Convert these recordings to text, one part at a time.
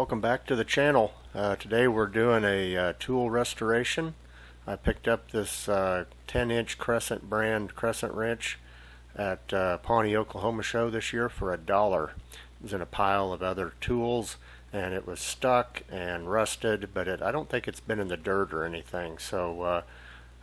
Welcome back to the channel. Today we're doing a tool restoration. I picked up this 10-inch Crescent brand Crescent wrench at Pawnee, Oklahoma show this year for $1. It was in a pile of other tools and it was stuck and rusted, but I don't think it's been in the dirt or anything. So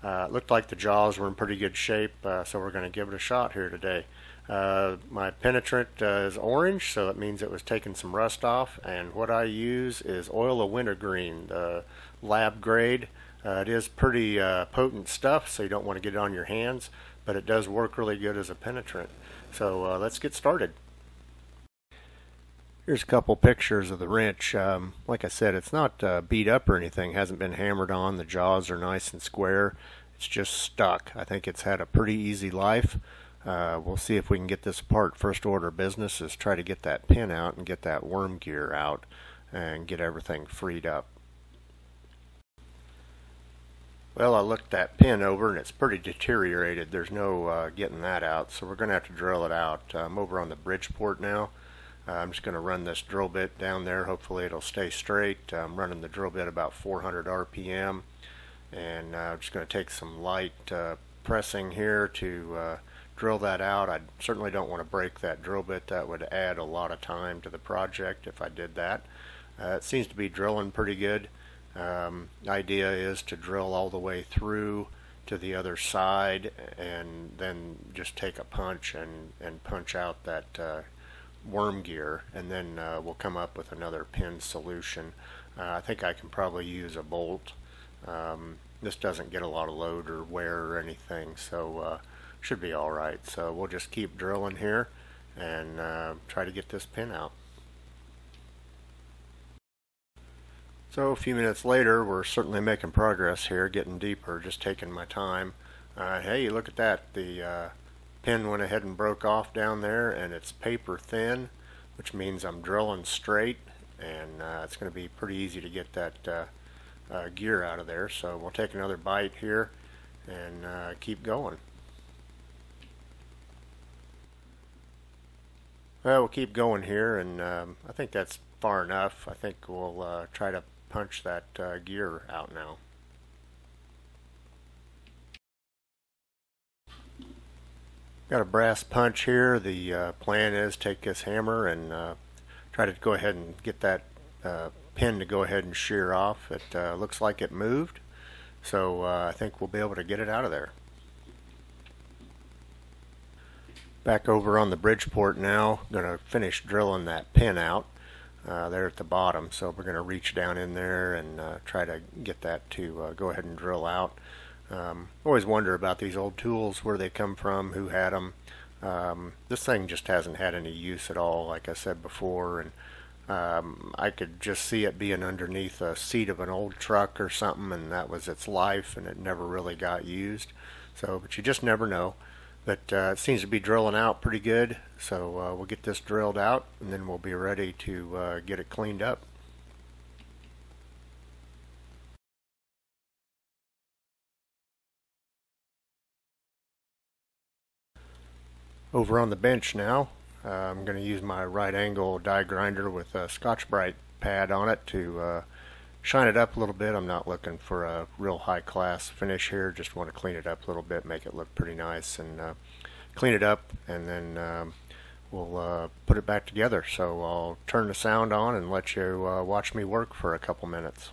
it looked like the jaws were in pretty good shape, so we're going to give it a shot here today. My penetrant is orange, so that means it was taking some rust off, and what I use is oil of wintergreen, the lab grade. It is pretty potent stuff, so you don't want to get it on your hands, but it does work really good as a penetrant. So let's get started. Here's a couple pictures of the wrench. Like I said, it's not beat up or anything, hasn't been hammered on. The jaws are nice and square. It's just stuck. I think it's had a pretty easy life. We'll see if we can get this apart. First order of business is try to get that pin out and get that worm gear out and get everything freed up. Well, I looked that pin over and it's pretty deteriorated. There's no getting that out, so we're going to have to drill it out. I'm over on the Bridgeport now. I'm just going to run this drill bit down there. Hopefully it'll stay straight. I'm running the drill bit about 400 RPM, and I'm just going to take some light pressing here to drill that out. I certainly don't want to break that drill bit. That would add a lot of time to the project if I did that. It seems to be drilling pretty good. Idea is to drill all the way through to the other side and then just take a punch and punch out that worm gear, and then we'll come up with another pin solution. I think I can probably use a bolt. This doesn't get a lot of load or wear or anything, so should be alright. So we'll just keep drilling here and try to get this pin out. So a few minutes later, we're certainly making progress here, getting deeper, just taking my time. Hey, look at that. The pin went ahead and broke off down there, and it's paper thin, which means I'm drilling straight, and it's going to be pretty easy to get that gear out of there. So we'll take another bite here and keep going. Well, we'll keep going here, and I think that's far enough. I think we'll try to punch that gear out now. Got a brass punch here. The plan is take this hammer and try to go ahead and get that pin to go ahead and shear off. It looks like it moved, so I think we'll be able to get it out of there. Back over on the Bridgeport now, going to finish drilling that pin out there at the bottom. So we're going to reach down in there and try to get that to go ahead and drill out. Always wonder about these old tools, where they come from, who had them. This thing just hasn't had any use at all, like I said before, and I could just see it being underneath a seat of an old truck or something, and that was its life, and it never really got used. So, but you just never know. But it seems to be drilling out pretty good, so we'll get this drilled out and then we'll be ready to get it cleaned up. Over on the bench now, I'm going to use my right angle die grinder with a Scotch-Brite pad on it to shine it up a little bit. I'm not looking for a real high class finish here, just want to clean it up a little bit, make it look pretty nice, and clean it up, and then we'll put it back together. So I'll turn the sound on and let you watch me work for a couple minutes.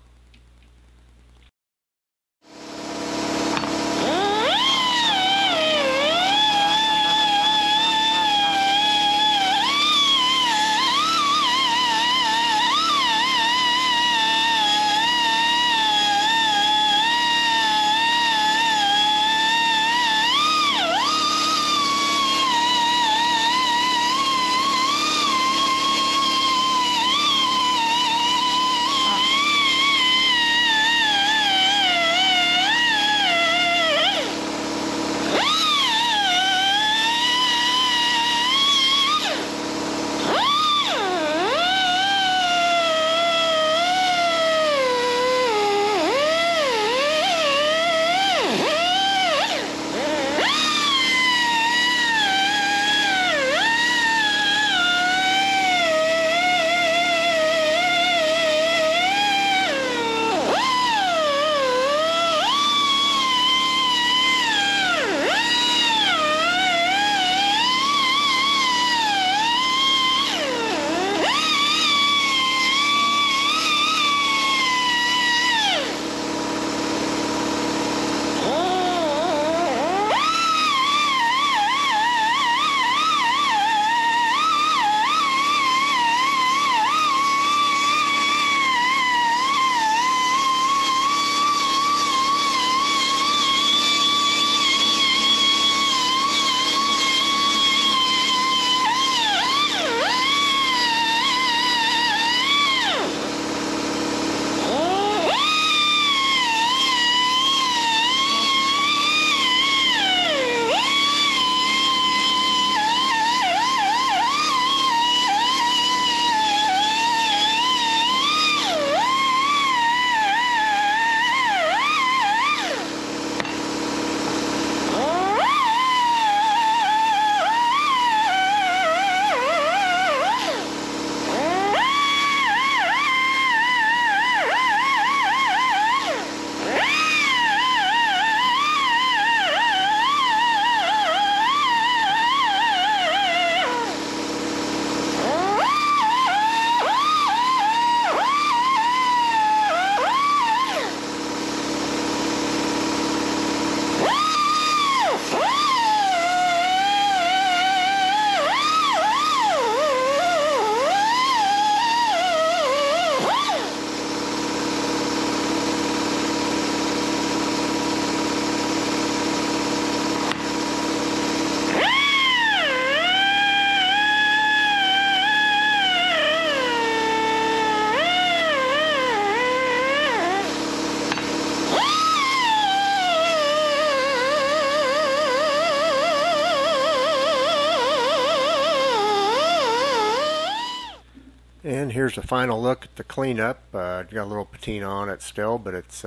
And here's a final look at the cleanup. Got a little patina on it still, but it's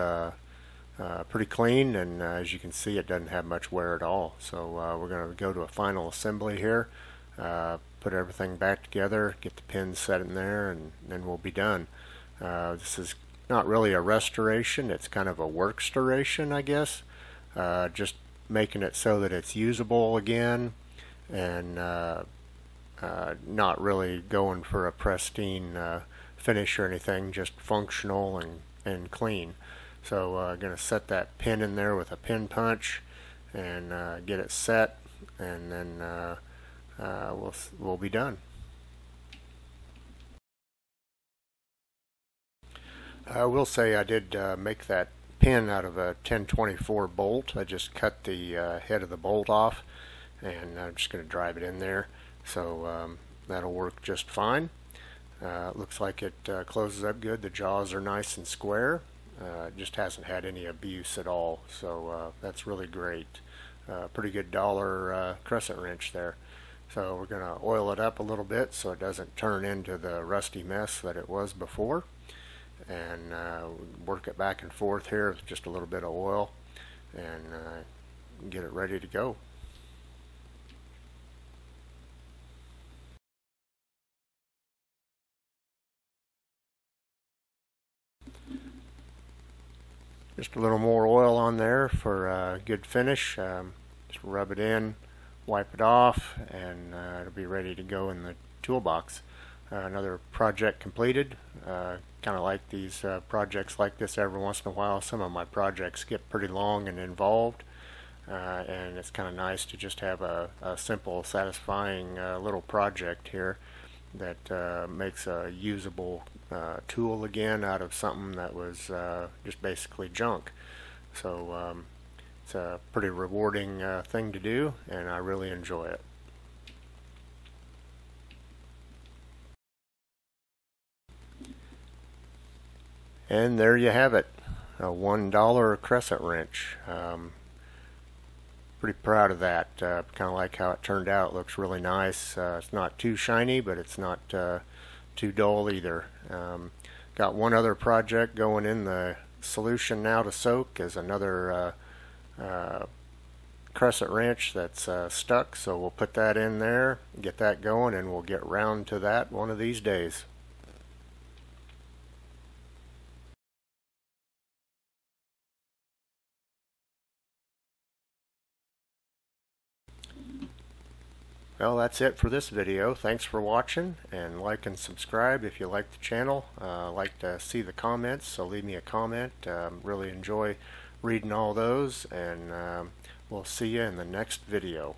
pretty clean, and as you can see, it doesn't have much wear at all. So we're going to go to a final assembly here, put everything back together, get the pins set in there, and then we'll be done. This is not really a restoration, it's kind of a workstoration, I guess. Just making it so that it's usable again, and not really going for a pristine finish or anything, just functional and clean. So I'm going to set that pin in there with a pin punch and get it set, and then we'll be done. I will say I did make that pin out of a 1024 bolt. I just cut the head of the bolt off, and I'm just going to drive it in there. So that'll work just fine. Looks like it closes up good. The jaws are nice and square. It just hasn't had any abuse at all, so that's really great. Pretty good dollar crescent wrench there. So we're going to oil it up a little bit so it doesn't turn into the rusty mess that it was before, and work it back and forth here with just a little bit of oil, and get it ready to go. Just a little more oil on there for a good finish. Just rub it in, wipe it off, and it'll be ready to go in the toolbox. Another project completed. Kind of like these projects like this every once in a while. Some of my projects get pretty long and involved, and it's kind of nice to just have a simple, satisfying little project here that makes a usable tool again out of something that was just basically junk. So it's a pretty rewarding thing to do, and I really enjoy it. And there you have it, a $1 crescent wrench. Pretty proud of that. Kind of like how it turned out. It looks really nice. It's not too shiny, but it's not too dull either. Got one other project going in the solution now to soak is another crescent wrench that's stuck, so we'll put that in there, get that going, and we'll get round to that one of these days. Well, that's it for this video. Thanks for watching, and like and subscribe if you like the channel. Like to see the comments, so leave me a comment. Really enjoy reading all those, and we'll see you in the next video.